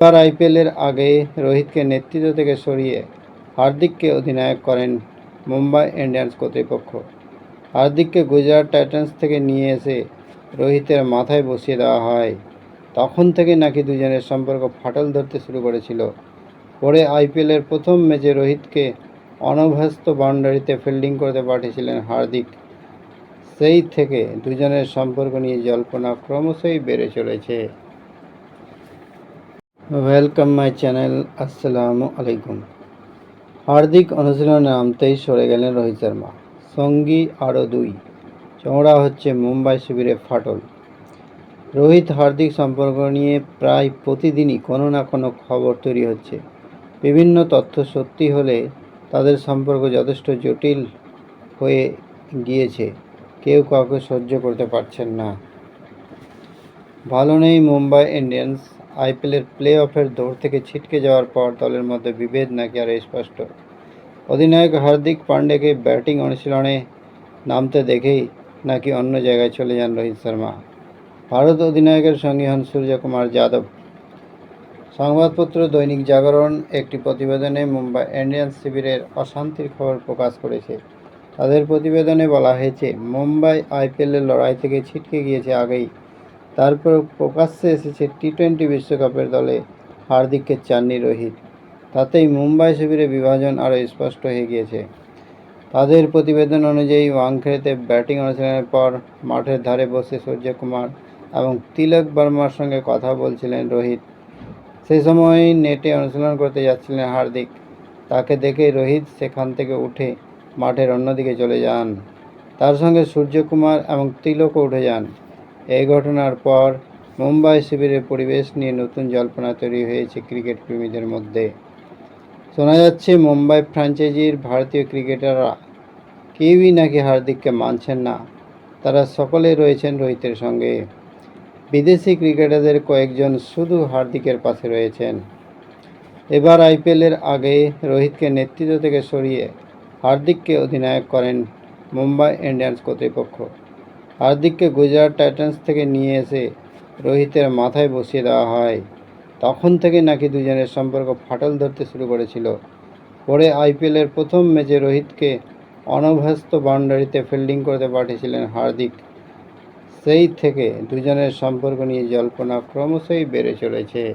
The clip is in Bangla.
এবার আইপিএলের আগে রোহিতকে নেতৃত্ব থেকে সরিয়ে হার্দিককে অধিনায়ক করেন মুম্বাই ইন্ডিয়ান্স কর্তৃপক্ষ। হার্দিককে গুজরাট টাইটান্স থেকে নিয়ে এসে রোহিতের মাথায় বসিয়ে দেওয়া হয়। তখন থেকে নাকি দুজনের সম্পর্ক ফাটল ধরতে শুরু করেছিল। পরে আইপিএলের প্রথম ম্যাচে রোহিতকে অনভ্যস্ত বাউন্ডারিতে ফিল্ডিং করতে পাঠিয়েছিলেন হার্দিক। সেই থেকে দুজনের সম্পর্ক নিয়ে জল্পনা ক্রমশই বেড়ে চলেছে। Welcome my channel. আসসালামু আলাইকুম। হার্দিক অনুশীলনে নামতেই সরে গেলেন রোহিত শর্মা, সঙ্গী আরও দুই। চওড়া হচ্ছে মুম্বাই শিবিরে ফাটল। রোহিত হার্দিক সম্পর্ক নিয়ে প্রায় প্রতিদিনই কোনো না কোনো খবর তৈরি হচ্ছে। বিভিন্ন তথ্য সত্যি হলে তাদের সম্পর্ক যথেষ্ট জটিল হয়ে গিয়েছে। কেউ কাউকে সহ্য করতে পারছেন না। ভালো নেই মুম্বাই ইন্ডিয়ান্স। আইপিএলের প্লে অফের দৌড় থেকে ছিটকে যাওয়ার পর দলের মধ্যে বিভেদ নাকি আরও স্পষ্ট। অধিনায়ক হার্দিক পান্ডেকে ব্যাটিং অনুশীলনে নামতে দেখেই নাকি অন্য জায়গায় চলে যান রোহিত শর্মা। ভারত অধিনায়কের সঙ্গী হন সূর্যকুমার যাদব। সংবাদপত্র দৈনিক জাগরণ একটি প্রতিবেদনে মুম্বাই ইন্ডিয়ান্স শিবিরের অশান্তির খবর প্রকাশ করেছে। তাদের প্রতিবেদনে বলা হয়েছে, মুম্বাই আইপিএলের লড়াই থেকে ছিটকে গিয়েছে আগেই। তারপর প্রকাশ্যে এসেছে টি-20 বিশ্বকাপের দলে হার্দিককে চাননি রোহিত। তাতেই মুম্বাই শিবিরে বিভাজন আরও স্পষ্ট হয়ে গিয়েছে। তাদের প্রতিবেদন অনুযায়ী ওয়াংখেড়েতে ব্যাটিং অনুশীলনের পর মাঠের ধারে বসে সূর্যকুমার এবং তিলক বর্মার সঙ্গে কথা বলছিলেন রোহিত। সেই সময় নেটে অনুশীলন করতে যাচ্ছিলেন হার্দিক। তাকে দেখে রোহিত সেখান থেকে উঠে মাঠের অন্যদিকে চলে যান। তার সঙ্গে সূর্যকুমার এবং তিলকও উঠে যান। এই ঘটনার পর মুম্বাই শিবিরের পরিবেশ নিয়ে নতুন জল্পনা তৈরি হয়েছে ক্রিকেট প্রেমীদের মধ্যে। শোনা যাচ্ছে, মুম্বাই ফ্র্যাঞ্চাইজির ভারতীয় ক্রিকেটাররা কেউই নাকি হার্দিককে মানছেন না। তারা সকলে রয়েছেন রোহিতের সঙ্গে। বিদেশি ক্রিকেটারদের কয়েকজন শুধু হার্দিকের পাশে রয়েছেন। এবার আইপিএলের আগে রোহিতকে নেতৃত্ব থেকে সরিয়ে হার্দিককে অধিনায়ক করেন মুম্বাই ইন্ডিয়ান্স কর্তৃপক্ষ। হার্দিককে গুজরাট টাইটান্স থেকে নিয়ে এসে রোহিতের মাথায় বসিয়ে দেওয়া হয়। তখন থেকে নাকি দুজনের সম্পর্ক ফাটল ধরতে শুরু করেছিল। পরে আইপিএলের প্রথম ম্যাচে রোহিতকে অনভ্যস্ত বাউন্ডারিতে ফিল্ডিং করতে পাঠিয়েছিলেন হার্দিক। সেই থেকে দুজনের সম্পর্ক নিয়ে জল্পনা ক্রমশই বেড়ে চলেছে।